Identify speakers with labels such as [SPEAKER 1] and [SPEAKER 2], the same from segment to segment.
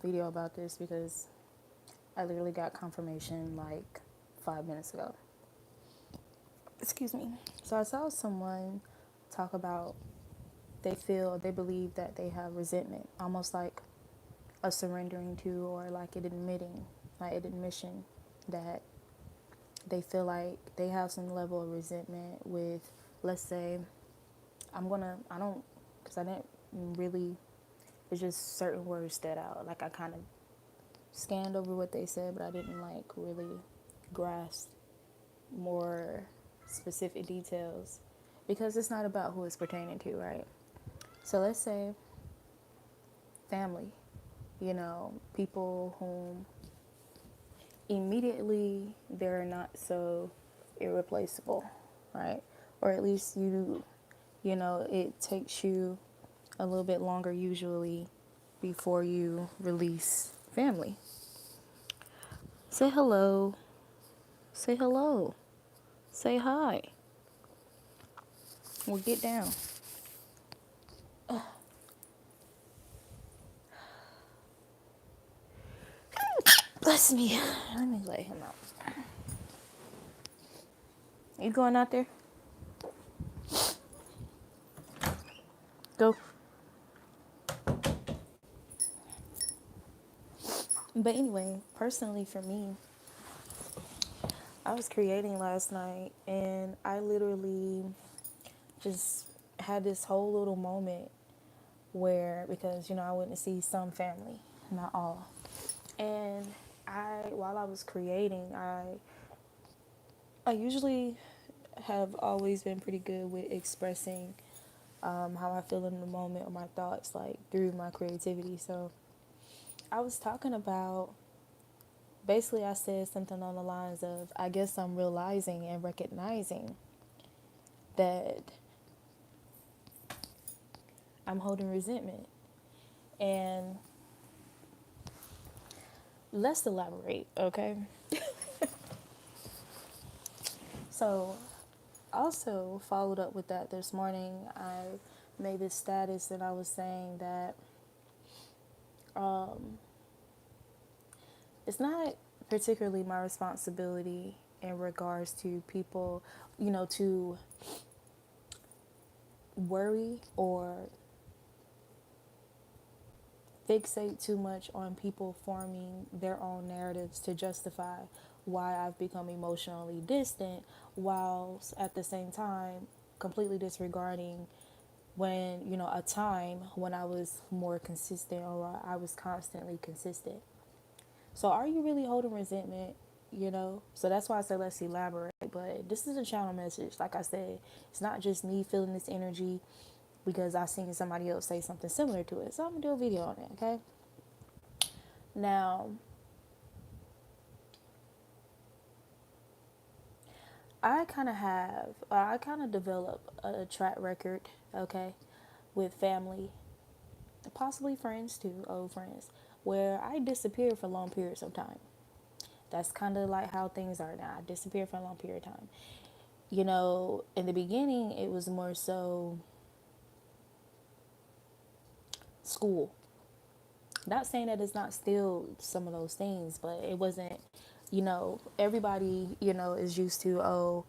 [SPEAKER 1] video about this because I literally got confirmation like 5 minutes ago. Excuse me. So I saw someone talk about they believe that they have resentment, almost like a surrendering to, or like an admitting, like an admission that they feel like they have some level of resentment with, let's say, I don't, because I didn't really, it's just certain words stood out. Like I kind of scanned over what they said, but I didn't like really grasp more specific details because it's not about who it's pertaining to, right? So let's say family, people whom immediately they're not so irreplaceable, right? Or at least it takes you a little bit longer usually before you release family. Say hello. Say hello. Say hi. Well, get down. Bless me. Let me lay him out. You going out there? Go. But anyway, personally for me, I was creating last night and I literally just had this whole little moment where, because, I went to see some family, not all. And while I was creating, I usually have always been pretty good with expressing how I feel in the moment or my thoughts, like through my creativity. So I was talking about, basically, I said something on the lines of, I guess I'm realizing and recognizing that I'm holding resentment. And let's elaborate, okay? So, also followed up with that this morning. I made this status and I was saying that it's not particularly my responsibility in regards to people, to worry or fixate too much on people forming their own narratives to justify why I've become emotionally distant, whilst at the same time completely disregarding when, a time when I was more consistent or I was constantly consistent. So are you really holding resentment? So that's why I said let's elaborate. But this is a channel message. Like I said, it's not just me feeling this energy because I seen somebody else say something similar to it. So I'm gonna do a video on it, okay? Now, I kind of develop a track record, okay, with family, possibly friends too, old friends, where I disappear for long periods of time. That's kind of like how things are now. I disappear for a long period of time. In the beginning, it was more so school. Not saying that it's not still some of those things, but it wasn't, everybody, is used to,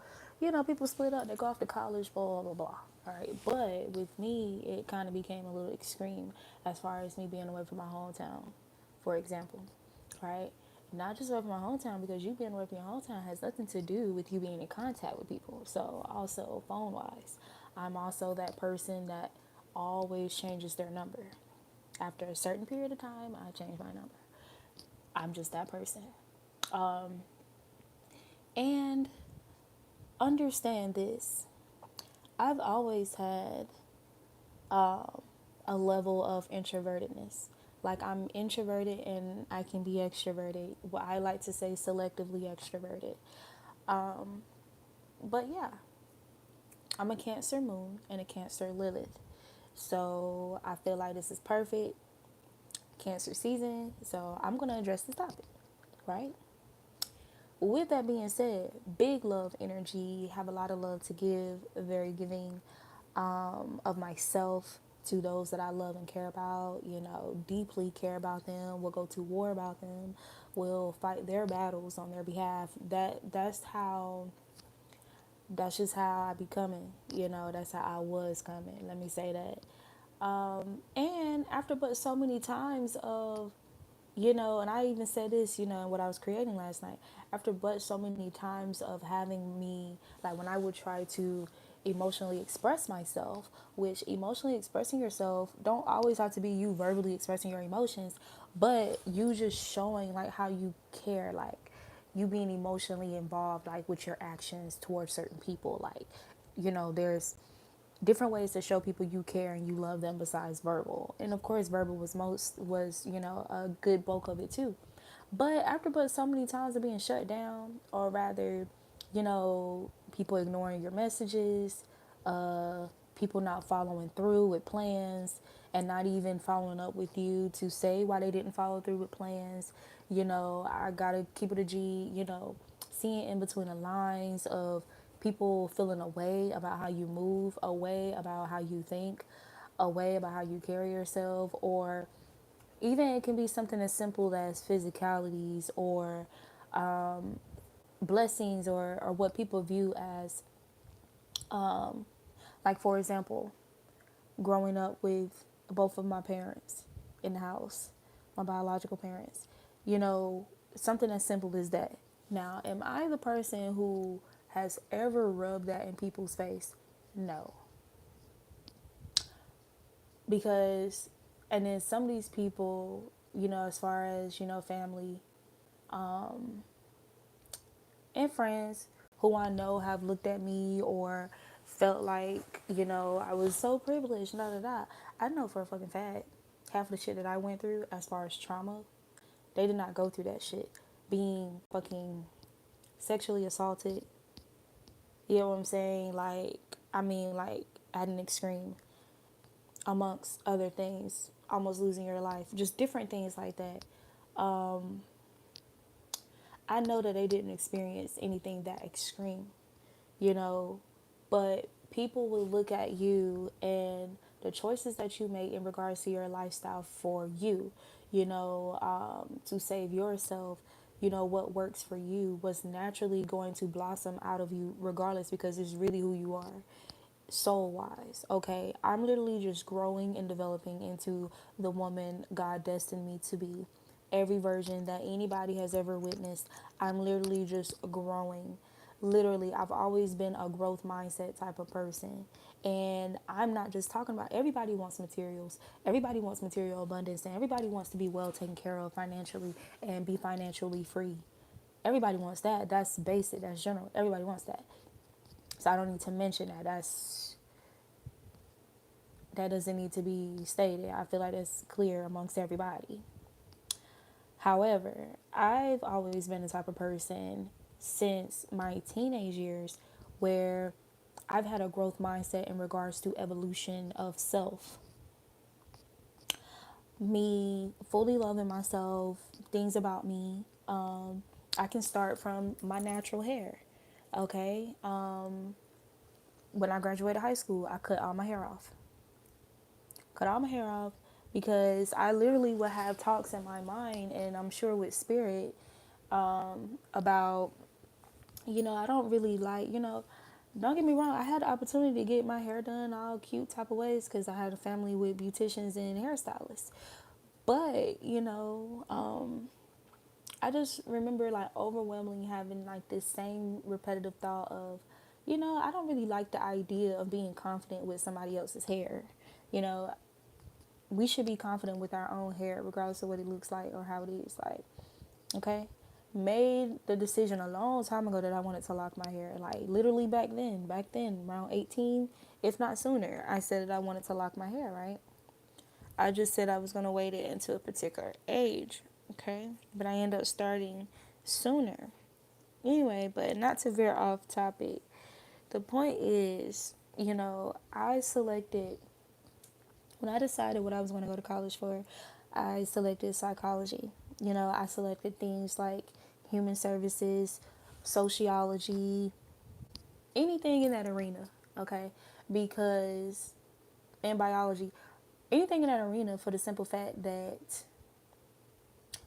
[SPEAKER 1] people split up, they go off to college, blah, blah, blah. All right. But with me, it kind of became a little extreme as far as me being away from my hometown, for example. Right. Not just away from my hometown, because you being away from your hometown has nothing to do with you being in contact with people. So also phone wise, I'm also that person that always changes their number. After a certain period of time, I change my number. I'm just that person. And understand this. I've always had a level of introvertedness. Like I'm introverted and I can be extroverted. What I like to say selectively extroverted. But yeah, I'm a Cancer moon and a Cancer Lilith. So I feel like this is perfect Cancer season. So I'm going to address this topic, right? With that being said, big love energy, have a lot of love to give, very giving of myself, to those that I love and care about, deeply care about them, will go to war about them, will fight their battles on their behalf. That's just how I be coming, that's how I was coming. Let me say that. And after but so many times of, and I even said this, in what I was creating last night, after but so many times of having me, like when I would try to emotionally express myself, which emotionally expressing yourself don't always have to be you verbally expressing your emotions, but you just showing like how you care, like you being emotionally involved, like with your actions towards certain people, like, there's different ways to show people you care and you love them besides verbal. And of course verbal was a good bulk of it too. But after but so many times of being shut down, or rather, people ignoring your messages, uh people not following through with plans, and not even following up with you to say why they didn't follow through with plans. I gotta keep it a G, seeing in between the lines of people feeling a way about how you move, a way about how you think, a way about how you carry yourself, or even it can be something as simple as physicalities, or blessings, or what people view as, like, for example, growing up with both of my parents in the house, my biological parents, you know, something as simple as that. Now, am I the person who has ever rubbed that in people's face? No. Because, and then some of these people, as far as, family and friends who I know have looked at me or felt like, I was so privileged, da da da. I know for a fucking fact, half of the shit that I went through as far as trauma, they did not go through that shit. Being fucking sexually assaulted, you know what I'm saying? Like, I mean, like, at an extreme, amongst other things, almost losing your life, just different things like that. I know that they didn't experience anything that extreme, you know, but people will look at you and the choices that you make in regards to your lifestyle for you, to save yourself, what works for you was naturally going to blossom out of you regardless, because it's really who you are soul wise. Okay, I'm literally just growing and developing into the woman God destined me to be. Every version that anybody has ever witnessed, I'm literally just growing. Literally, I've always been a growth mindset type of person. And I'm not just talking about, everybody wants materials, everybody wants material abundance, and everybody wants to be well taken care of financially and be financially free. Everybody wants that. That's basic, that's general. Everybody wants that. So I don't need to mention that. That doesn't need to be stated. I feel like it's clear amongst everybody. However, I've always been the type of person since my teenage years where I've had a growth mindset in regards to evolution of self. Me fully loving myself, things about me. I can start from my natural hair. Okay. When I graduated high school, I cut all my hair off. Cut all my hair off because I literally would have talks in my mind, and I'm sure with spirit, about, I don't really like, don't get me wrong, I had the opportunity to get my hair done all cute type of ways because I had a family with beauticians and hairstylists. But, I just remember like overwhelmingly having like this same repetitive thought of, I don't really like the idea of being confident with somebody else's hair. You know, we should be confident with our own hair, regardless of what it looks like or how it is. Like, okay, made the decision a long time ago that I wanted to lock my hair. Like literally back then, around 18, if not sooner, I said that I wanted to lock my hair. Right. I just said I was gonna wait it until a particular age. Okay, but I end up starting sooner. Anyway, but not to veer off topic. The point is, I selected, when I decided what I was going to go to college for, I selected psychology. I selected things like human services, sociology, anything in that arena, okay? Because, and biology, anything in that arena, for the simple fact that,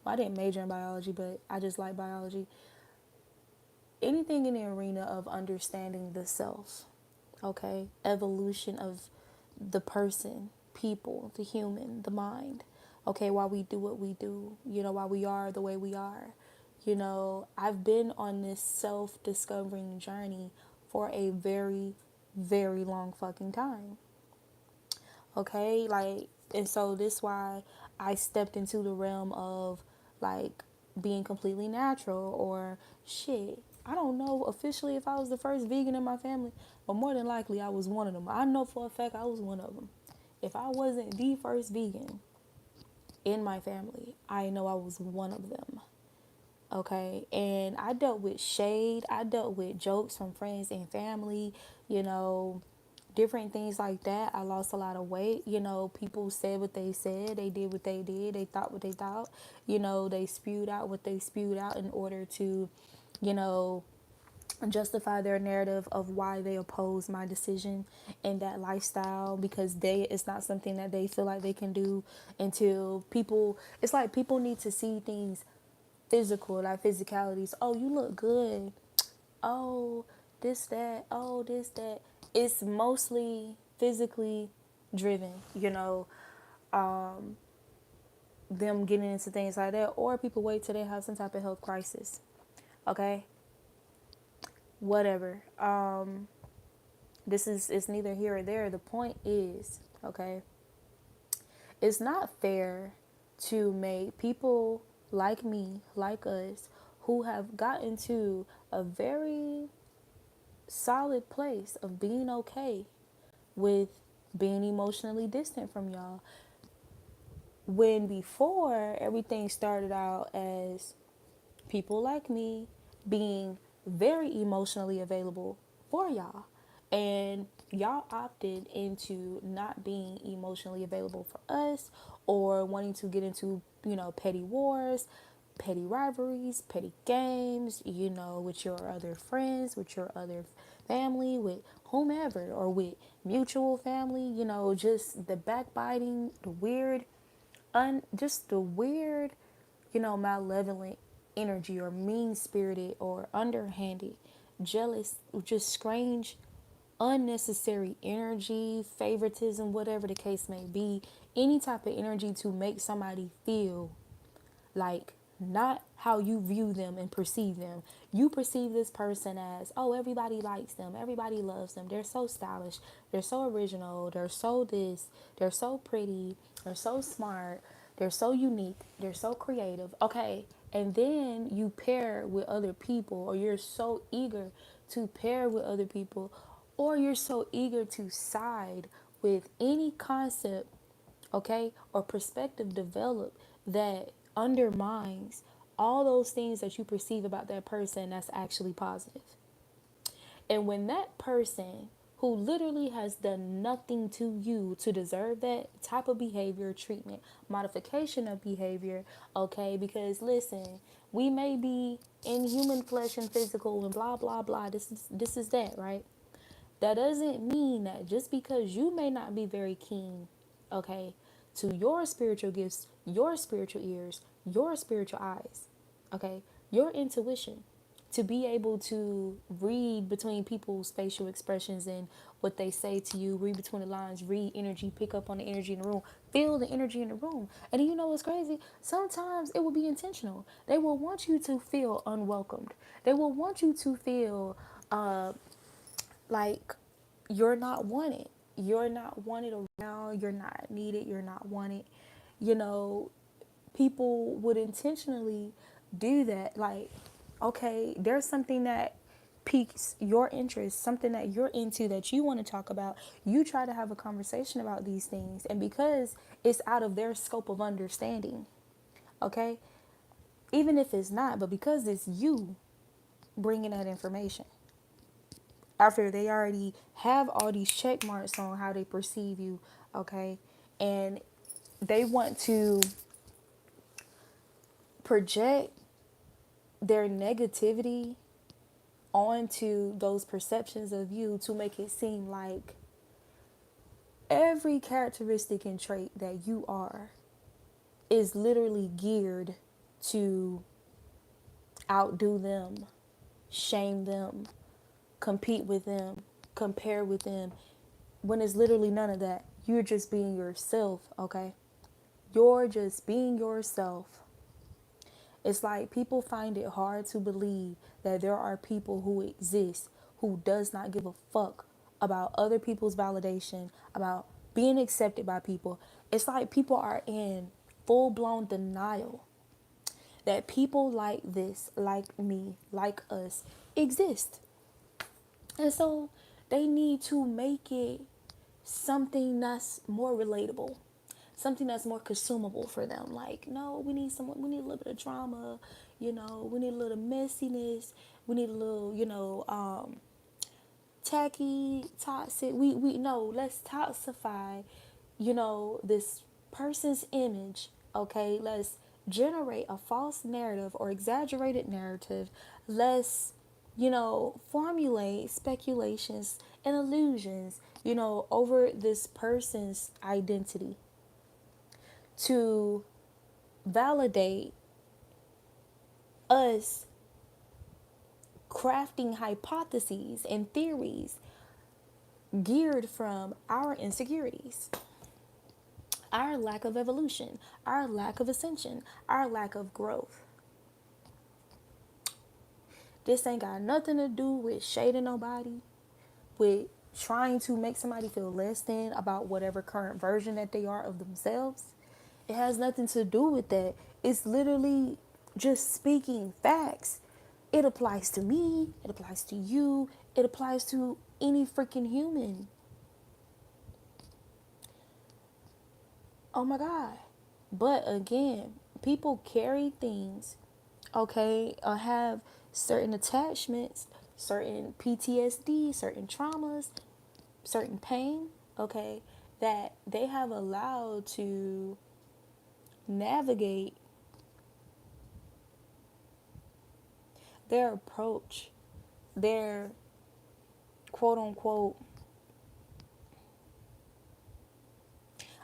[SPEAKER 1] well, I didn't major in biology, but I just like biology. Anything in the arena of understanding the self, okay? Evolution of the person, people, the human, the mind, okay? Why we do what we do, why we are the way we are. I've been on this self-discovering journey for a very, very long fucking time, okay? Like, and so this why I stepped into the realm of, like, being completely natural, or shit, I don't know officially if I was the first vegan in my family, but more than likely I was one of them. I know for a fact I was one of them. If I wasn't the first vegan in my family, I know I was one of them. Okay, and I dealt with shade, I dealt with jokes from friends and family, different things like that. I lost a lot of weight. People said what they said, they did what they did, they thought what they thought. They spewed out what they spewed out in order to, you know, justify their narrative of why they oppose my decision and that lifestyle, because it's not something that they feel like they can do until people, it's like people need to see things physical, like physicalities. Oh, you look good. Oh, this, that. Oh, this, that. It's mostly physically driven, them getting into things like that, or people wait till they have some type of health crisis. Okay? Whatever. This is, it's neither here or there. The point is, okay, it's not fair to make people like me, like us, who have gotten to a very solid place of being okay with being emotionally distant from y'all, when before everything started out as people like me being very emotionally available for y'all, and y'all opted into not being emotionally available for us, or wanting to get into, petty wars, petty rivalries, petty games, with your other friends, with your other family, with whomever, or with mutual family, just the backbiting, the weird, just the weird, malevolent energy, or mean spirited, or underhanded, jealous, just strange, unnecessary energy, favoritism, whatever the case may be, any type of energy to make somebody feel like not how you view them and perceive them. You perceive this person as, oh, everybody likes them, everybody loves them, they're so stylish, they're so original, they're so this, they're so pretty, they're so smart, they're so unique, they're so creative. Okay, and then you pair with other people, or you're so eager to pair with other people, or you're so eager to side with any concept, okay, or perspective developed that undermines all those things that you perceive about that person that's actually positive. And when that person, who literally has done nothing to you to deserve that type of behavior, treatment, modification of behavior, okay, because listen, we may be in human flesh and physical and blah blah blah, this is that, right? That doesn't mean that just because you may not be very keen, okay, to your spiritual gifts, your spiritual ears, your spiritual eyes, okay, your intuition, to be able to read between people's facial expressions and what they say to you, read between the lines, read energy, pick up on the energy in the room, feel the energy in the room. And then, what's crazy? Sometimes it will be intentional. They will want you to feel unwelcomed. They will want you to feel like you're not wanted. You're not wanted around. You're not needed. You're not wanted. You know, people would intentionally do that. Like, okay, there's something that piques your interest, something that you're into, that you want to talk about. You try to have a conversation about these things. And because it's out of their scope of understanding, okay, even if it's not, but because it's you bringing that information, after they already have all these check marks on how they perceive you, okay, and they want to project their negativity onto those perceptions of you to make it seem like every characteristic and trait that you are is literally geared to outdo them, shame them, compete with them, compare with them, when it's literally none of that. You're just being yourself, okay? You're just being yourself. It's like people find it hard to believe that there are people who exist who does not give a fuck about other people's validation, about being accepted by people. It's like people are in full-blown denial that people like this, like me, like us, exist. And so they need to make it something that's more relatable, something that's more consumable for them. Like, no, we need a little bit of drama, we need a little messiness, we need a little, tacky, toxic. We no, let's toxify, this person's image, okay? Let's generate a false narrative or exaggerated narrative. Let's, formulate speculations and illusions, over this person's identity to validate us crafting hypotheses and theories geared from our insecurities, our lack of evolution, our lack of ascension, our lack of growth. This ain't got nothing to do with shading nobody, with trying to make somebody feel less than about whatever current version that they are of themselves. It has nothing to do with that. It's literally just speaking facts. It applies to me. It applies to you. It applies to any freaking human. Oh my God. But again, people carry things, okay, or have certain attachments, certain PTSD, certain traumas, certain pain, okay, that they have allowed to navigate their approach, their quote unquote,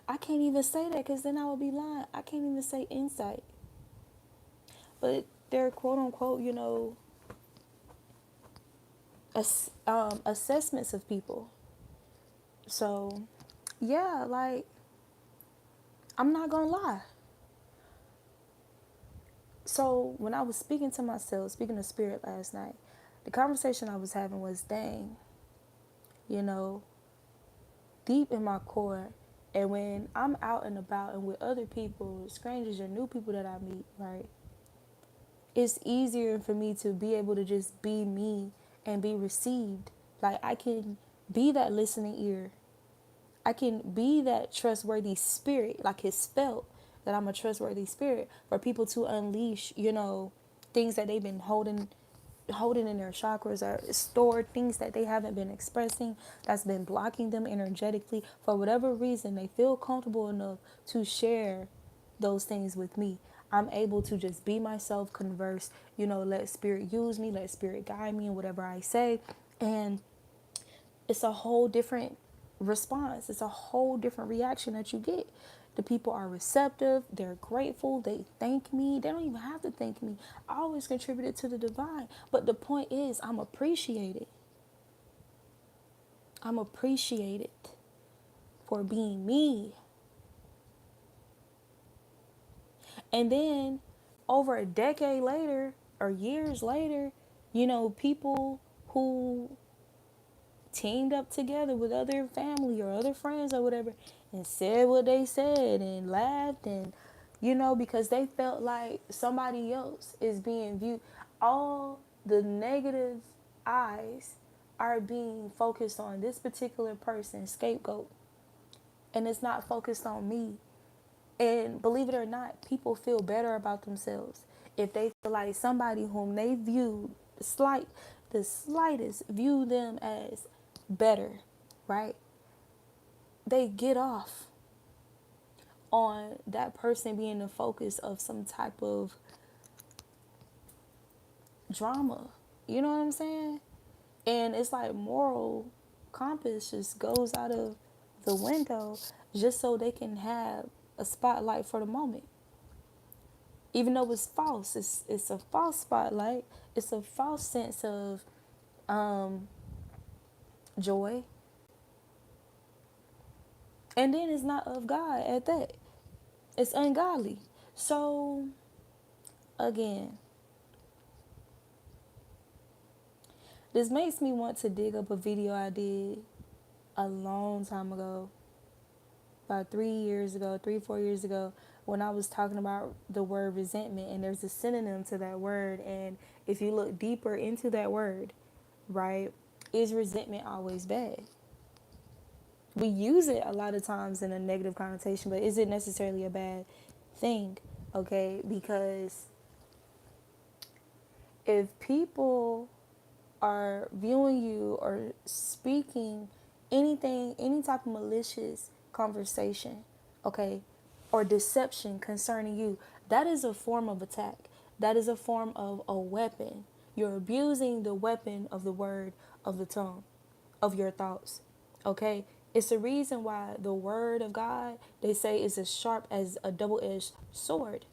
[SPEAKER 1] I can't even say that because then I would be lying. I can't even say insight. But their quote unquote, assessments of people. So, yeah, like, I'm not going to lie. So, when I was speaking to myself, speaking to spirit last night, the conversation I was having was, dang, deep in my core. And when I'm out and about and with other people, strangers or new people that I meet, right, it's easier for me to be able to just be me and be received. Like, I can be that listening ear. I can be that trustworthy spirit, like it's felt that I'm a trustworthy spirit for people to unleash, things that they've been holding in their chakras or stored, things that they haven't been expressing, that's been blocking them energetically. For whatever reason, they feel comfortable enough to share those things with me. I'm able to just be myself, converse, let spirit use me, let spirit guide me in whatever I say. And it's a whole different response. It's a whole different reaction that you get. The people are receptive. They're grateful. They thank me. They don't even have to thank me. I always contributed to the divine. But the point is, I'm appreciated. I'm appreciated for being me. And then over a decade later or years later, people who teamed up together with other family or other friends or whatever and said what they said and laughed and, because they felt like somebody else is being viewed. All the negative eyes are being focused on this particular person, scapegoat, and it's not focused on me. And believe it or not, people feel better about themselves if they feel like somebody whom they view the slightest view them as better, right? They get off on that person being the focus of some type of drama. You know what I'm saying? And it's like moral compass just goes out of the window just so they can have a spotlight for the moment. Even though it's false, it's a false spotlight. It's a false sense of um, joy. And then it's not of God at that. It's ungodly. So, again, this makes me want to dig up a video I did a long time ago, about 3 years ago, 4 years ago, when I was talking about the word resentment. And there's a synonym to that word. And if you look deeper into that word, right, is resentment always bad? We use it a lot of times in a negative connotation, but is it necessarily a bad thing? Okay, because if people are viewing you or speaking anything, any type of malicious conversation, okay, or deception concerning you, that is a form of attack. That is a form of a weapon. You're abusing the weapon of the word, of the tongue, of your thoughts, okay? It's the reason why the word of God, they say, is as sharp as a double-edged sword.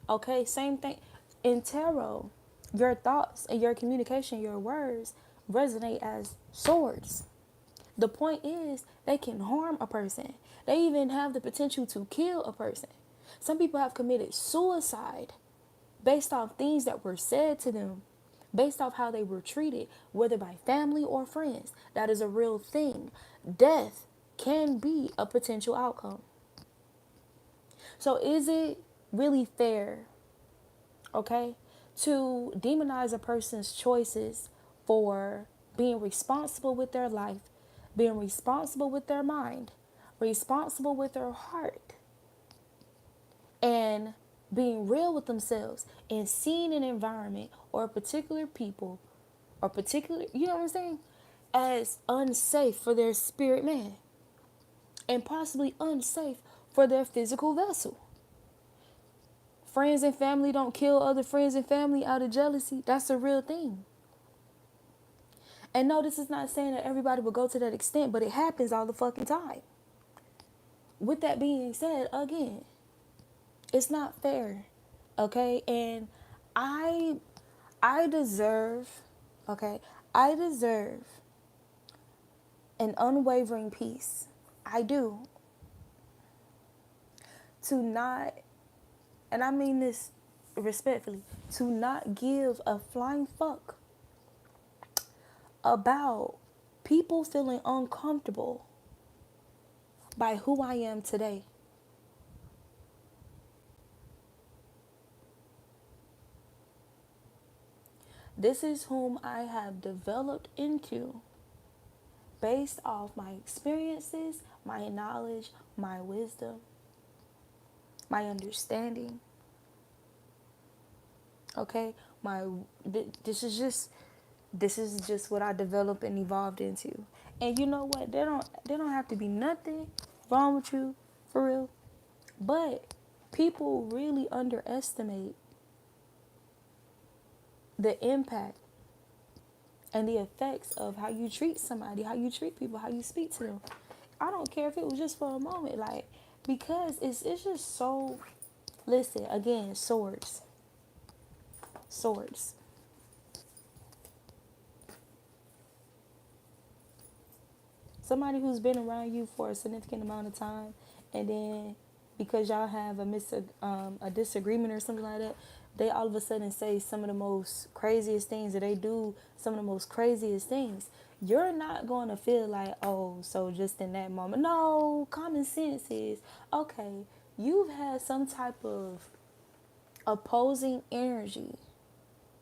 [SPEAKER 1] Okay, same thing. In tarot, your thoughts and your communication, your words resonate as swords. The point is, they can harm a person. They even have the potential to kill a person. Some people have committed suicide based off things that were said to them, based off how they were treated, whether by family or friends. That is a real thing. Death can be a potential outcome. So is it really fair, okay, to demonize a person's choices for being responsible with their life, being responsible with their mind, responsible with their heart, and being real with themselves and seeing an environment or a particular people or particular, you know what I'm saying, as unsafe for their spirit man and possibly unsafe for their physical vessel? Friends and family don't kill other friends and family out of jealousy. That's a real thing. And no, this is not saying that everybody will go to that extent, but it happens all the fucking time. With that being said, again, it's not fair. Okay? And I deserve, okay? I deserve an unwavering peace. I do. To not, and I mean this respectfully, to not give a flying fuck about people feeling uncomfortable by who I am today. This is whom I have developed into based off my experiences, my knowledge, my wisdom, my understanding. Okay? This is just what I developed and evolved into. And you know what? They don't have to be nothing wrong with you, for real. But people really underestimate the impact and the effects of how you treat somebody, how you treat people, how you speak to them. I don't care if it was just for a moment, like, because it's just so. Listen, again, swords. Somebody who's been around you for a significant amount of time, and then because y'all have a disagreement or something like that, they all of a sudden say some of the most craziest things, or they do some of the most craziest things. You're not going to feel like, oh, so just in that moment. No, common sense is, okay, you've had some type of opposing energy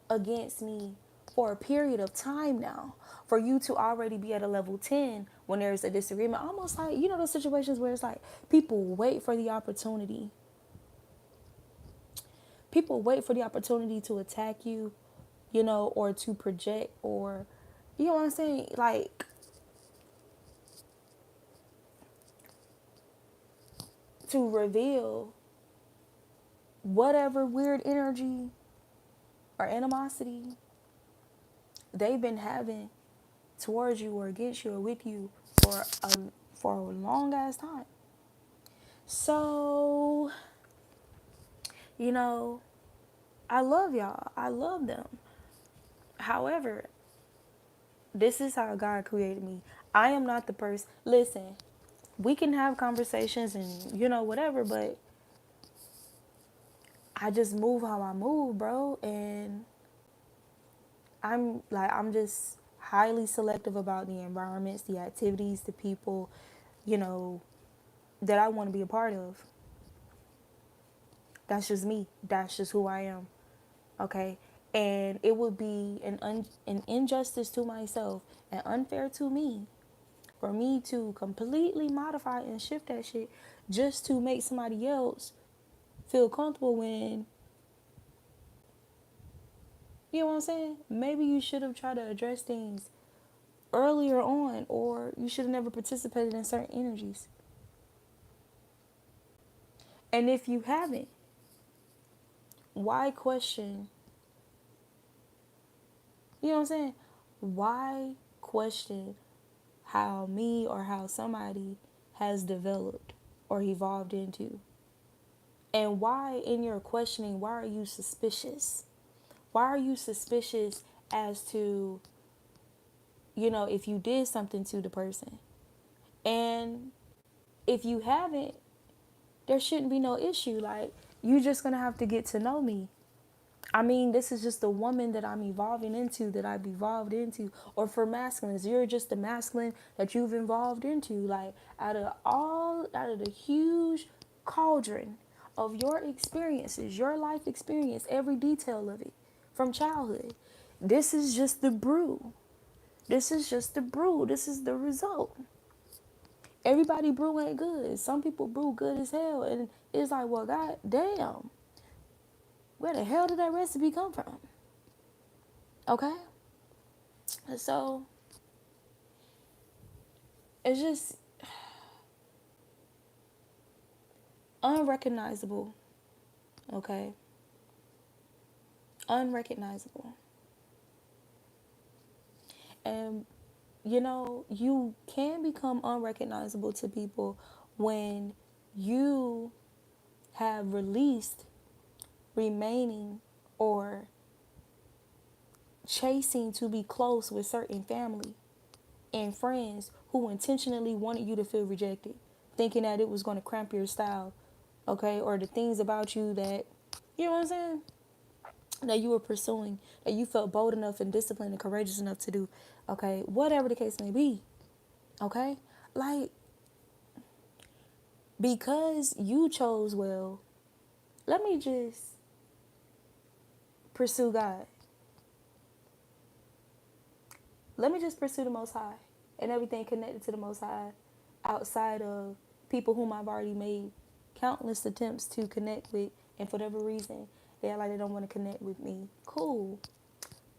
[SPEAKER 1] against me for a period of time now, for you to already be at a level 10 when there's a disagreement. Almost like, you know, those situations where it's like people wait for the opportunity. People wait for the opportunity to attack you, you know, or to project, or, you know what I'm saying? Like, to reveal whatever weird energy or animosity they've been having towards you or against you or with you for a long ass time. So, you know, I love y'all. I love them. However, this is how God created me. I am not the person. Listen, we can have conversations and, whatever, but I just move how I move, bro. And I'm just highly selective about the environments, the activities, the people, you know, that I want to be a part of. That's just me. That's just who I am. Okay? And it would be an injustice to myself and unfair to me for me to completely modify and shift that shit just to make somebody else feel comfortable when, you know what I'm saying? Maybe you should have tried to address things earlier on, or you should have never participated in certain energies. And if you haven't, why question, you know what I'm saying? Why question how me or how somebody has developed or evolved into? And why, in your questioning, why are you suspicious? Why are you suspicious as to, if you did something to the person? And if you haven't, there shouldn't be no issue. Like, you just gonna have to get to know me. I mean, this is just the woman that I'm evolving into, that I've evolved into. Or for masculines, you're just the masculine that you've evolved into. Like, out of the huge cauldron of your experiences, your life experience, every detail of it, from childhood, this is just the brew. This is just the brew. This is the result. Everybody brew ain't good. Some people brew good as hell. And it's like, well, god damn, where the hell did that recipe come from? Okay? So, it's just unrecognizable. Okay? Unrecognizable. And, you can become unrecognizable to people when you have released remaining or chasing to be close with certain family and friends who intentionally wanted you to feel rejected, thinking that it was going to cramp your style, okay? Or the things about you that, you know what I'm saying, that you were pursuing, that you felt bold enough and disciplined and courageous enough to do, okay? Whatever the case may be, okay? Like, because you chose well, let me just pursue God. Let me just pursue the Most High and everything connected to the Most High outside of people whom I've already made countless attempts to connect with, and for whatever reason, they don't want to connect with me. Cool.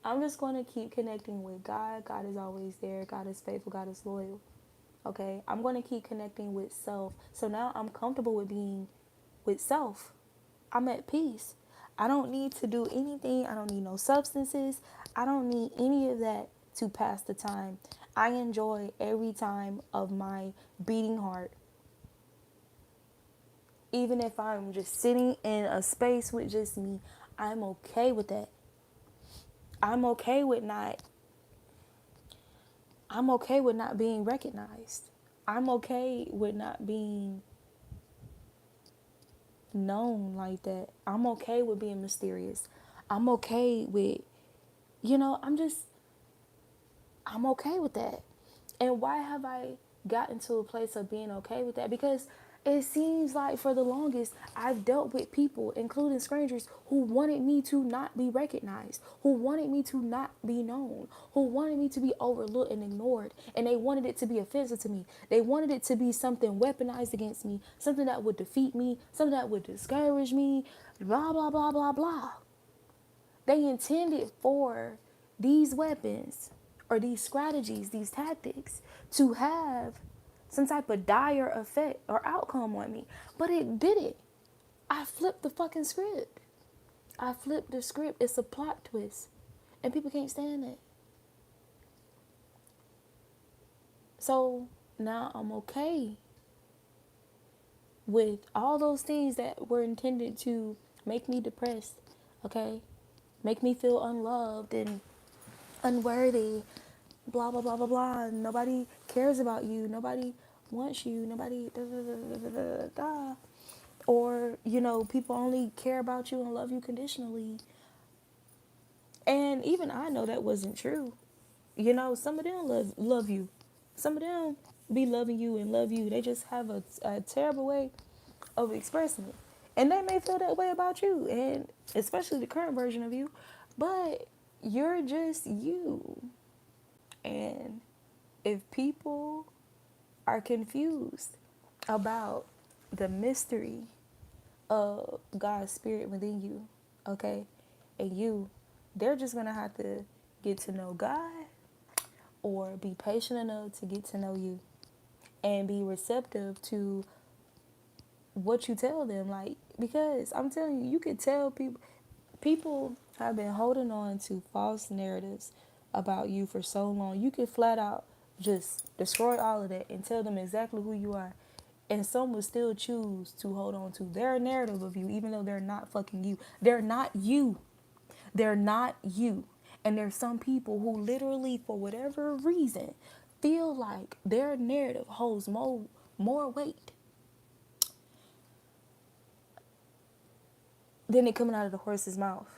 [SPEAKER 1] I'm just going to keep connecting with God. God is always there. God is faithful. God is loyal. Okay? I'm going to keep connecting with self. So now I'm comfortable with being with self. I'm at peace. I don't need to do anything. I don't need no substances. I don't need any of that to pass the time. I enjoy every time of my beating heart. Even if I'm just sitting in a space with just me, I'm okay with that. I'm okay with not being recognized. I'm okay with not being known like that. I'm okay with being mysterious. I'm okay with, I'm okay with that. And why have I gotten to a place of being okay with that? Because it seems like for the longest, I've dealt with people, including strangers, who wanted me to not be recognized, who wanted me to not be known, who wanted me to be overlooked and ignored. And they wanted it to be offensive to me. They wanted it to be something weaponized against me, something that would defeat me, something that would discourage me, blah, blah, blah, blah, blah. They intended for these weapons or these strategies, these tactics, to have some type of dire effect or outcome on me. But it didn't. I flipped the fucking script. I flipped the script. It's a plot twist. And people can't stand it. So now I'm okay with all those things that were intended to make me depressed, okay? Make me feel unloved and unworthy, blah, blah, blah, blah, blah. Nobody cares about you. Nobody wants you. Nobody, da, da, da, da, da, da, da. Or, people only care about you and love you conditionally. And even I know that wasn't true. Some of them love you. Some of them be loving you and love you. They just have a terrible way of expressing it. And they may feel that way about you, and especially the current version of you. But you're just you. And if people are confused about the mystery of God's spirit within you, okay, and they're just going to have to get to know God or be patient enough to get to know you and be receptive to what you tell them. Like, because I'm telling you, you could tell people have been holding on to false narratives about you for so long. You could flat out just destroy all of that and tell them exactly who you are. And some will still choose to hold on to their narrative of you, even though they're not fucking you. They're not you. They're not you. And there's some people who literally, for whatever reason, feel like their narrative holds more weight than it coming out of the horse's mouth.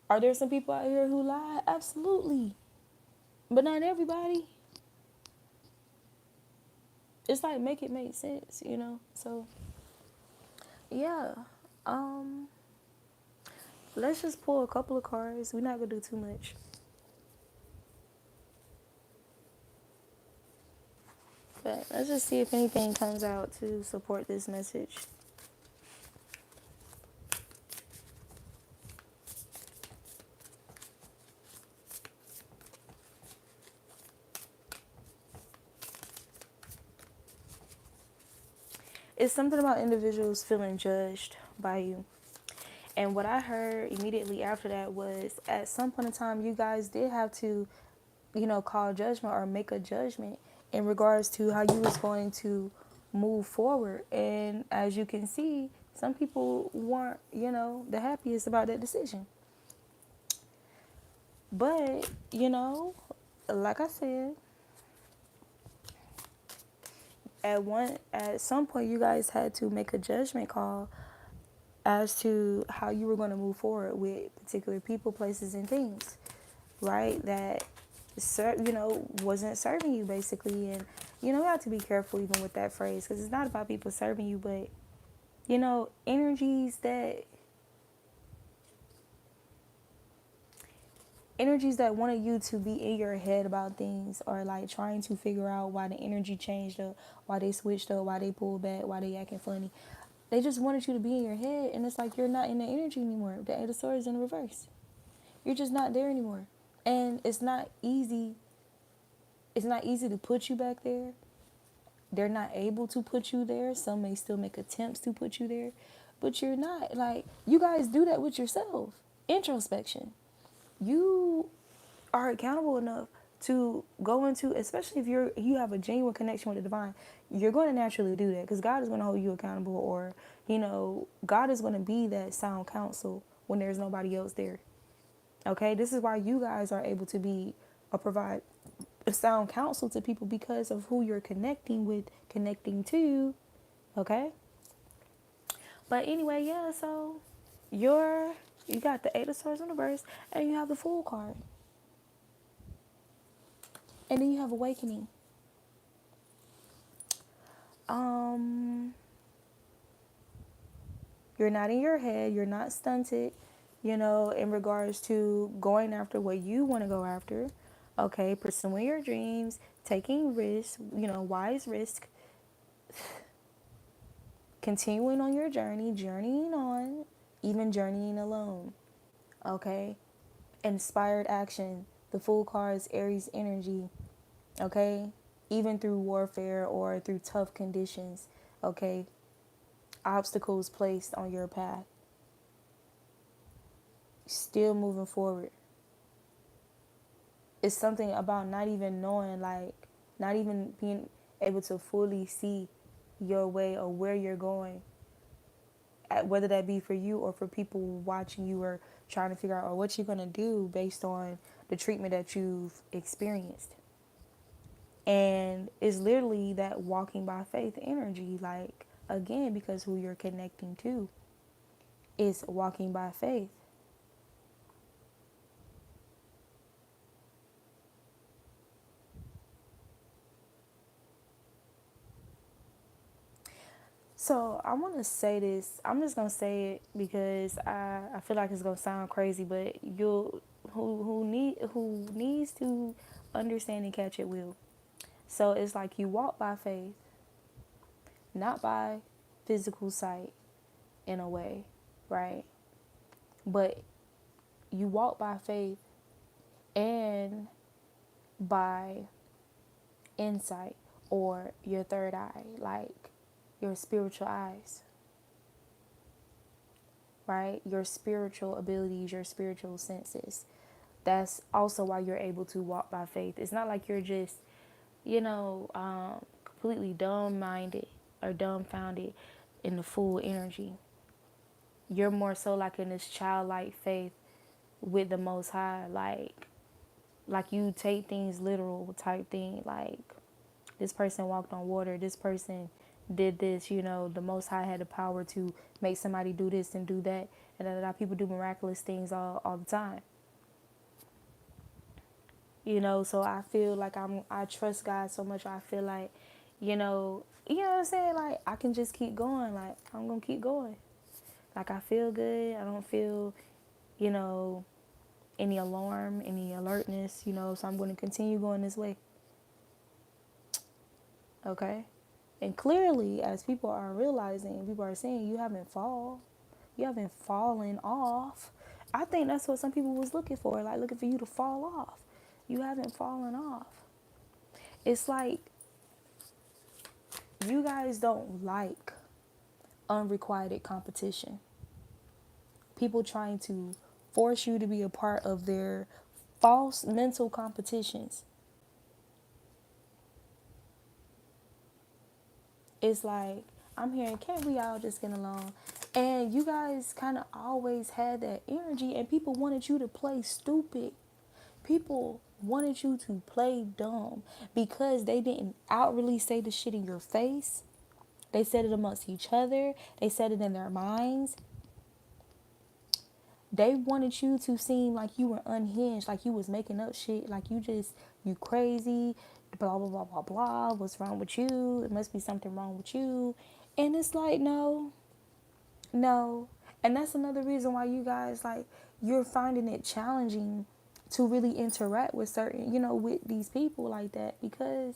[SPEAKER 1] Are there some people out here who lie? Absolutely. But not everybody. It's like, make it make sense, So, yeah. Um, let's just pull a couple of cards. We're not going to do too much. But let's just see if anything comes out to support this message. It's something about individuals feeling judged by you. And what I heard immediately after that was, at some point in time, you guys did have to, call judgment or make a judgment in regards to how you was going to move forward. And as you can see, some people weren't, the happiest about that decision. But, like I said, at some point you guys had to make a judgment call as to how you were going to move forward with particular people, places, and things, right? That wasn't serving you, basically. And you have to be careful even with that phrase, because it's not about people serving you, but energies that wanted you to be in your head about things, or like trying to figure out why the energy changed up, why they switched up, why they pulled back, why they acting funny. They just wanted you to be in your head, and it's like you're not in the energy anymore. The Eight of Swords in reverse. You're just not there anymore. And it's not easy. It's not easy to put you back there. They're not able to put you there. Some may still make attempts to put you there, but you're not. Like, you guys do that with yourself. Introspection. You are accountable enough to go into, especially if you have a genuine connection with the divine, you're going to naturally do that, because God is going to hold you accountable, or God is going to be that sound counsel when there's nobody else there. Okay, this is why you guys are able to be or provide a sound counsel to people, because of who you're connecting to. Okay, but anyway, yeah. So you got the Eight of Swords in reverse, and you have the Fool card. And then you have Awakening. You're not in your head. You're not stunted, in regards to going after what you want to go after. Okay, pursuing your dreams, taking risks, wise risk, continuing on your journeying on, even journeying alone. Okay, inspired action. The Fool card is Aries energy. Okay, even through warfare or through tough conditions. Okay, obstacles placed on your path. Still moving forward. It's something about not even knowing, like, not even being able to fully see your way or where you're going, whether that be for you or for people watching you or trying to figure out or what you're going to do based on the treatment that you've experienced. And it's literally that walking by faith energy, like, again, because who you're connecting to is walking by faith. So I want to say this. I'm just gonna say it because I feel like it's gonna sound crazy, but you'll who needs to understand and catch it will. So it's like you walk by faith, not by physical sight, in a way, right? But you walk by faith and by insight or your third eye, like your spiritual eyes, right? Your spiritual abilities, your spiritual senses. That's also why you're able to walk by faith. It's not like you're just, completely dumb-minded or dumbfounded in the full energy. You're more so like in this childlike faith with the Most High, like you take things literal type thing. Like, this person walked on water. This person did this. The Most High had the power to make somebody do this and do that. And people do miraculous things all the time. So I feel like I trust God so much. I feel like, what I'm saying? Like, I can just keep going. Like, I'm going to keep going. Like, I feel good. I don't feel, any alarm, any alertness, so I'm going to continue going this way. Okay? And clearly, as people are realizing, people are saying, you haven't fallen off. I think that's what some people was looking for, like looking for you to fall off. You haven't fallen off. It's like you guys don't like unrequited competition. People trying to force you to be a part of their false mental competitions. It's like, I'm hearing, can't we all just get along? And you guys kind of always had that energy, and people wanted you to play stupid. People wanted you to play dumb because they didn't outwardly say the shit in your face. They said it amongst each other. They said it in their minds. They wanted you to seem like you were unhinged, like you was making up shit, like you crazy, blah, blah, blah, blah, blah. What's wrong with you? It must be something wrong with you. And it's like, no. And that's another reason why you guys, like, you're finding it challenging to really interact with certain, with these people like that, because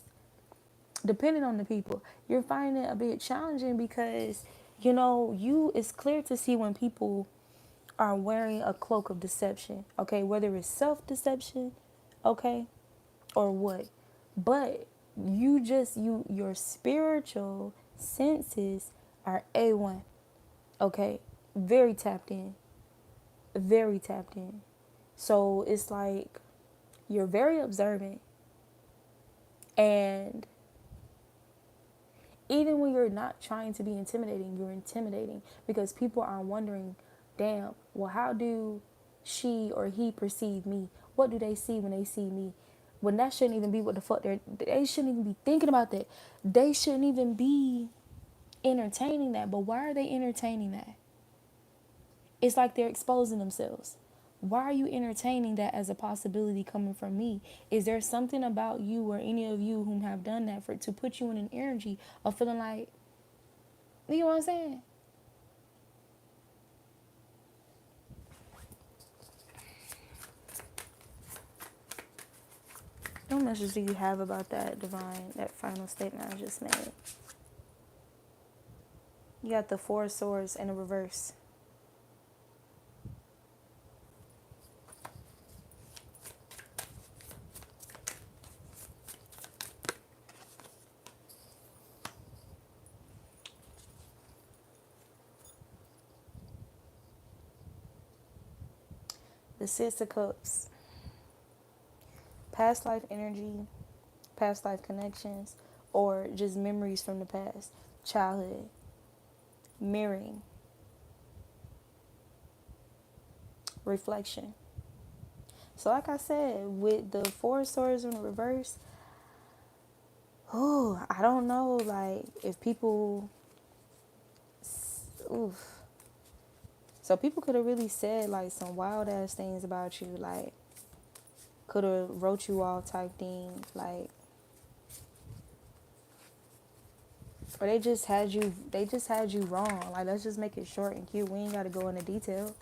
[SPEAKER 1] depending on the people, you're finding it a bit challenging because, it's clear to see when people are wearing a cloak of deception, okay, whether it's self-deception, okay, or what. But your spiritual senses are A1, okay, very tapped in, very tapped in. So it's like you're very observant, and even when you're not trying to be intimidating, you're intimidating because people are wondering, damn, well, how do she or he perceive me? What do they see when they see me? When that shouldn't even be what the fuck they shouldn't even be thinking about that. They shouldn't even be entertaining that. But why are they entertaining that? It's like they're exposing themselves. Why are you entertaining that as a possibility coming from me? Is there something about you or any of you whom have done that to put you in an energy of feeling like, you know what I'm saying? What message do you have about that divine, that final statement I just made? You got the Four of Swords in the reverse. The Six of Cups. past life energy, past life connections, or just memories from the past, childhood, mirroring, reflection. So like I said, with the Four of Swords in the reverse, I don't know, like, if people, oof. So people could have really said, like, some wild-ass things about you, like, could have wrote you off type thing, like, or they just had you wrong. Like, let's just make it short and cute. We ain't got to go into detail.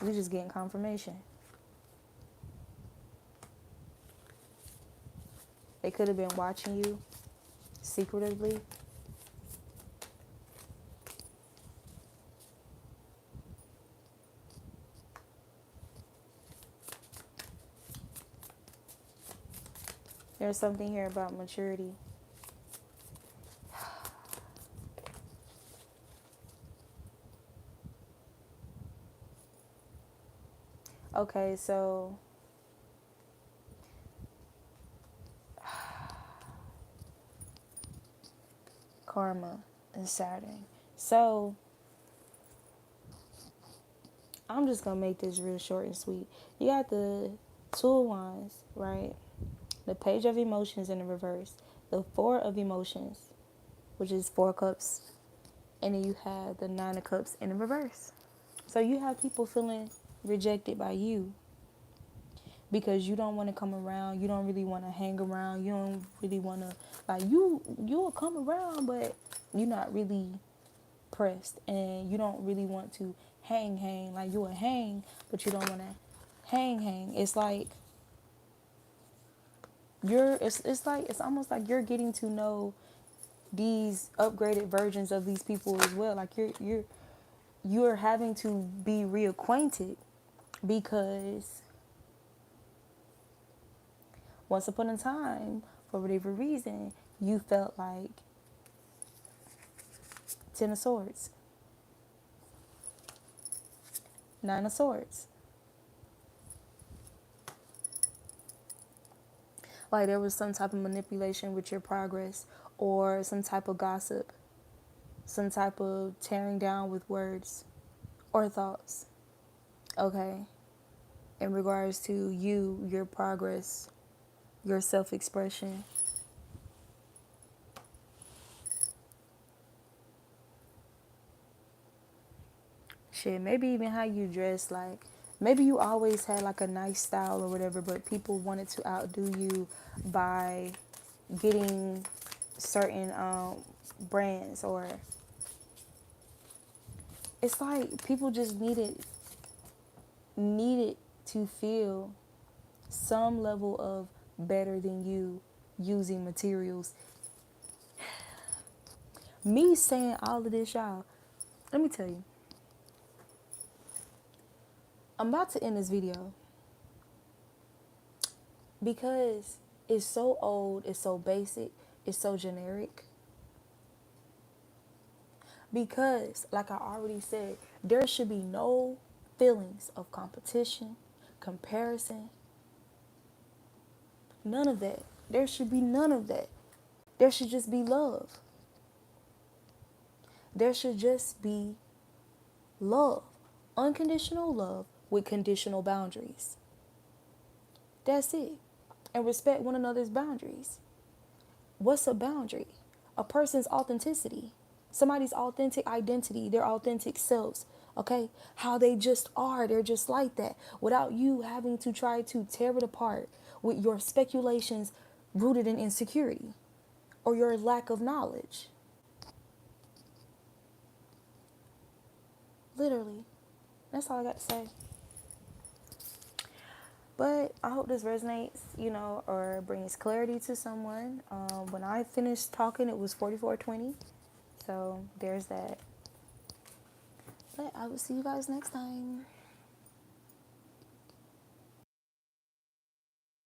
[SPEAKER 1] We just getting confirmation. They could have been watching you secretively. There's something here about maturity. Okay, so karma and Saturn. So I'm just gonna make this real short and sweet. You got the Two of Wands, right? The Page of Emotions in the reverse. The Four of Emotions, which is 4 cups. And then you have the 9 of Cups in the reverse. So you have people feeling rejected by you because you don't want to come around. You don't really want to hang around. You don't really want to, like, you'll come around, but you're not really pressed. And you don't really want to hang. Like, you'll hang, but you don't want to hang. It's like it's almost like you're getting to know these upgraded versions of these people as well. Like, you're having to be reacquainted because once upon a time, for whatever reason, you felt like 10 of Swords, 9 of Swords. Like, there was some type of manipulation with your progress, or some type of gossip, some type of tearing down with words or thoughts. Okay? In regards to you, your progress, your self-expression. Shit, maybe even how you dress. Like, maybe you always had like a nice style or whatever, but people wanted to outdo you by getting certain brands, or it's like people just needed to feel some level of better than you using materials. Me saying all of this, y'all, let me tell you, I'm about to end this video because it's so old, it's so basic, it's so generic. Because, like I already said, there should be no feelings of competition, comparison, none of that. There should be none of that. There should just be love. There should just be love. Unconditional love with conditional boundaries. That's it. And respect one another's boundaries. What's a boundary? A person's authenticity. Somebody's authentic identity, their authentic selves. Okay? How they just are. They're just like that. Without you having to try to tear it apart with your speculations rooted in insecurity or your lack of knowledge. Literally. That's all I got to say. But I hope this resonates, or brings clarity to someone. When I finished talking, it was 44:20. So there's that. But I will see you guys next time.